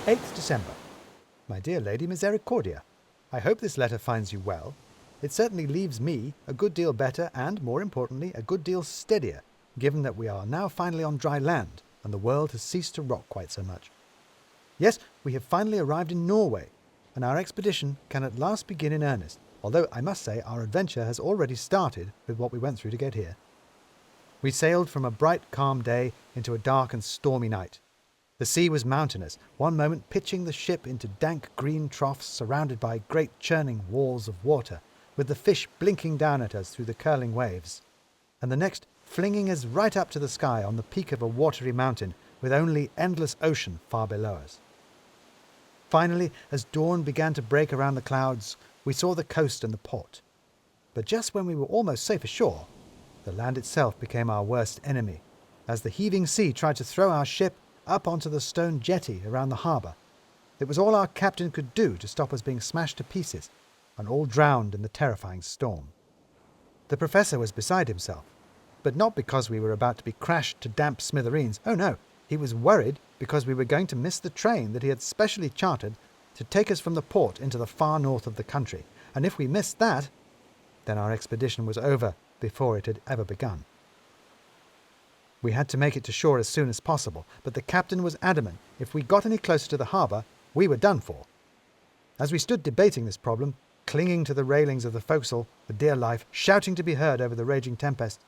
8th December. My dear Lady Misericordia, I hope this letter finds you well. It certainly leaves me a good deal better and, more importantly, a good deal steadier, given that we are now finally on dry land and the world has ceased to rock quite so much. Yes, we have finally arrived in Norway, and our expedition can at last begin in earnest, although I must say our adventure has already started with what we went through to get here. We sailed from a bright, calm day into a dark and stormy night. The sea was mountainous, one moment pitching the ship into dank green troughs surrounded by great churning walls of water, with the fish blinking down at us through the curling waves, and the next flinging us right up to the sky on the peak of a watery mountain with only endless ocean far below us. Finally, as dawn began to break around the clouds, we saw the coast and the port. But just when we were almost safe ashore, the land itself became our worst enemy, as the heaving sea tried to throw our ship up onto the stone jetty around the harbour. It was all our captain could do to stop us being smashed to pieces, and all drowned in the terrifying storm. The professor was beside himself, but not because we were about to be crashed to damp smithereens. Oh no, he was worried because we were going to miss the train that he had specially chartered to take us from the port into the far north of the country, and if we missed that, then our expedition was over before it had ever begun. We had to make it to shore as soon as possible, but the captain was adamant if we got any closer to the harbour, we were done for. As we stood debating this problem, clinging to the railings of the forecastle for dear life, shouting to be heard over the raging tempest,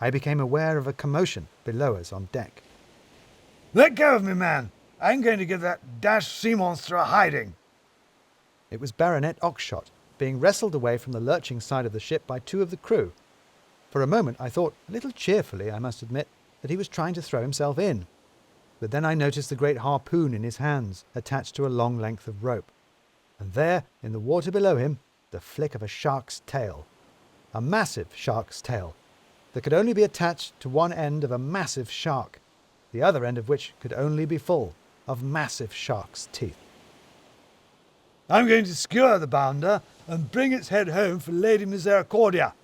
I became aware of a commotion below us on deck. "Let go of me, man! I'm going to give that dashed sea monster a hiding!" It was Baronet Oxshott, being wrestled away from the lurching side of the ship by two of the crew. For a moment I thought, a little cheerfully I must admit, that he was trying to throw himself in. But then I noticed the great harpoon in his hands, attached to a long length of rope. And there, in the water below him, the flick of a shark's tail. A massive shark's tail, that could only be attached to one end of a massive shark, the other end of which could only be full of massive shark's teeth. "I'm going to skewer the bounder and bring its head home for Lady Misericordia,"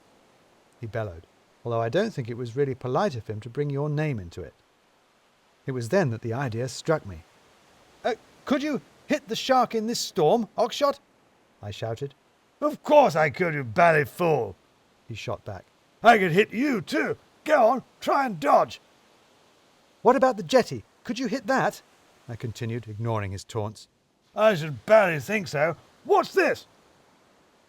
he bellowed, although I don't think it was really polite of him to bring your name into it. It was then that the idea struck me. Could you hit the shark in this storm, Oxshott?" I shouted. "Of course I could, you bally fool," he shot back. "I could hit you too. Go on, try and dodge." "What about the jetty? Could you hit that?" I continued, ignoring his taunts. "I should barely think so. What's this?"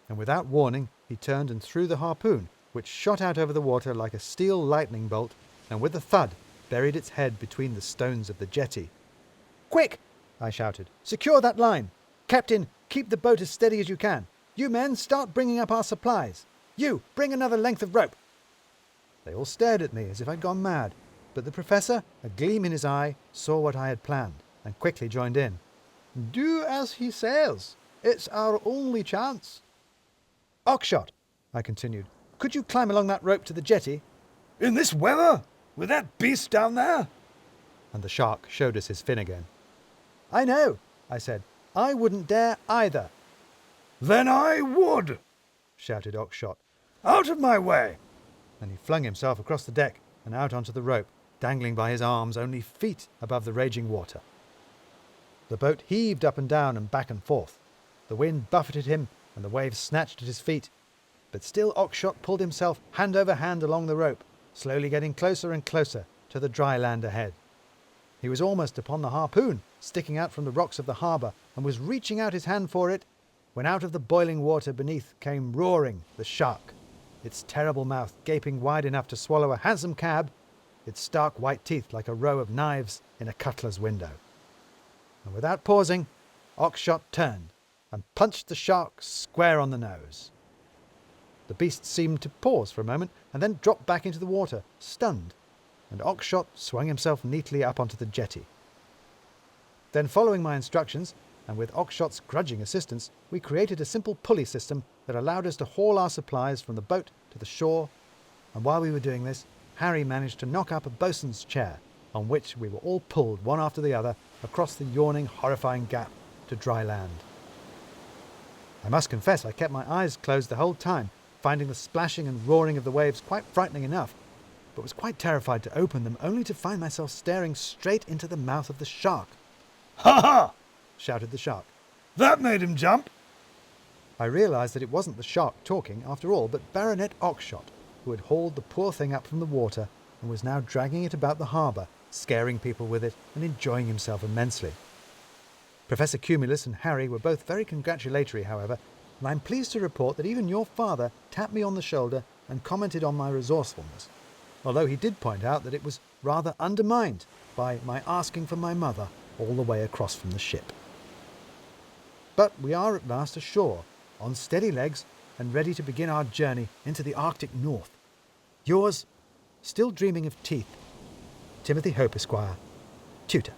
And without warning, he turned and threw the harpoon, which shot out over the water like a steel lightning bolt, and with a thud buried its head between the stones of the jetty. "Quick!" I shouted. "Secure that line! Captain, keep the boat as steady as you can. You men, start bringing up our supplies. You, bring another length of rope." They all stared at me as if I'd gone mad, but the professor, a gleam in his eye, saw what I had planned, and quickly joined in. "Do as he says. It's our only chance." "Oxshott," I continued, "could you climb along that rope to the jetty?" "In this weather? With that beast down there?" And the shark showed us his fin again. "I know," I said. "I wouldn't dare either." "Then I would!" shouted Oxshott. "Out of my way!" And he flung himself across the deck and out onto the rope, dangling by his arms only feet above the raging water. The boat heaved up and down and back and forth. The wind buffeted him and the waves snatched at his feet. But still Oxshott pulled himself hand over hand along the rope, slowly getting closer and closer to the dry land ahead. He was almost upon the harpoon, sticking out from the rocks of the harbour, and was reaching out his hand for it, when out of the boiling water beneath came roaring the shark, its terrible mouth gaping wide enough to swallow a hansom cab, its stark white teeth like a row of knives in a cutler's window. And without pausing, Oxshott turned and punched the shark square on the nose. The beast seemed to pause for a moment and then dropped back into the water, stunned, and Oxshott swung himself neatly up onto the jetty. Then, following my instructions, and with Oxshott's grudging assistance, we created a simple pulley system that allowed us to haul our supplies from the boat to the shore, and while we were doing this, Harry managed to knock up a bosun's chair, on which we were all pulled one after the other across the yawning, horrifying gap to dry land. I must confess I kept my eyes closed the whole time, finding the splashing and roaring of the waves quite frightening enough, but was quite terrified to open them only to find myself staring straight into the mouth of the shark. "Ha ha!" shouted the shark. That made him jump. I realised that it wasn't the shark talking after all, but Baronet Oxshott, who had hauled the poor thing up from the water and was now dragging it about the harbour, scaring people with it and enjoying himself immensely. Professor Cumulus and Harry were both very congratulatory, however, and I'm pleased to report that even your father tapped me on the shoulder and commented on my resourcefulness, although he did point out that it was rather undermined by my asking for my mother all the way across from the ship. But we are at last ashore, on steady legs and ready to begin our journey into the Arctic North. Yours, still dreaming of teeth, Timothy Hope, Esquire, Tutor.